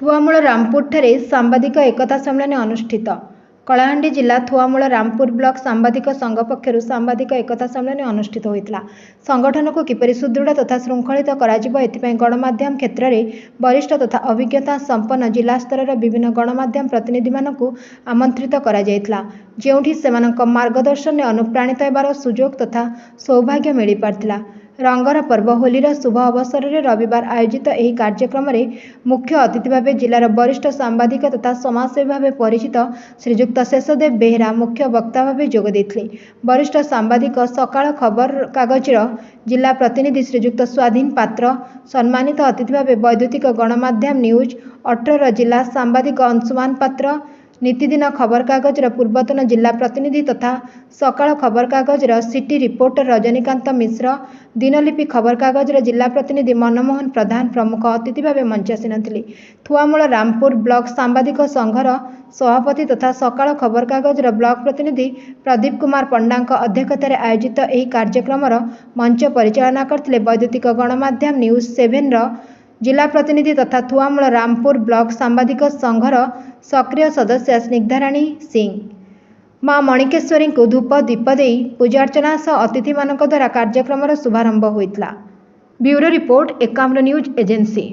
थुआमूल रामपुर ठारे सांबादिक एकता सम्मेलन अनुष्ठित। कलाहांडी जिला थुआमूल रामपुर ब्लॉक सांबादिक संघ पक्षर सांबादिक एकता सम्मेलन अनुष्ठित होता। संगठन को किपरि सुदृढ़ तथा श्रृंखलित कर गणमाध्यम क्षेत्र में वरिष्ठ तथा अभिज्ञता संपन्न जिला स्तर विभिन्न गणमाध्यम प्रतिनिधि मानक आमंत्रित करा जायतिला, जेउठी सेमानक मार्गदर्शन में अनुप्राणित होबार सुजोग तथा सौभाग्य मिल पारथिला। रंगर पर्व होलीर शुभ अवसर में रविवार आयोजित यह कार्यक्रम में मुख्य अतिथि भाव जिलार वरिष्ठ सांबादिक तथा समाजसेवी भाव परिचित श्रीजुक्त शेषदेव बेहेरा मुख्य वक्ता भाव जोगदेइथिले। वरिष्ठ सांबादिक सकाळ खबर कागजर जिला प्रतिनिधि श्रीजुक्त स्वाधीन पात्र, सम्मानित अतिथि भाव वैद्युतिक गणमाध्यम न्यूज 18 जिला सांबादिक अंशुमान पात्र, नीतिदिन खबर कागजर पूर्वतन जिला प्रतिनिधि तथा सकाळ खबर कागजर सिटी रिपोर्टर रजनीकांत मिश्र, दिनलिपि खबर कागजर जिला प्रतिनिधि मनमोहन प्रधान प्रमुख अतिथि भाव मंचासीन। थुआमूल रामपुर ब्लॉक सांबादिक संघर सभापति तथा सकाळ खबर कागजर ब्लॉक प्रतिनिधि प्रदीप कुमार पंडांक अध्यक्षतार आयोजित यह कार्यक्रम मंच परिचालना करथिले वैद्युतिक गणमाध्यम न्यूज 7 जिला प्रतिनिधि तथा थुआमूल रामपुर ब्लॉक सांबादिक संघर सक्रिय सदस्य स्निग्धाराणी सिंह। माँ मणिकेश्वरी को धूप दीप दे पूजार्चना सह अतिथि मानक द्वारा कार्यक्रम शुभारंभ होइतला। Bureau report Ekamra news agency.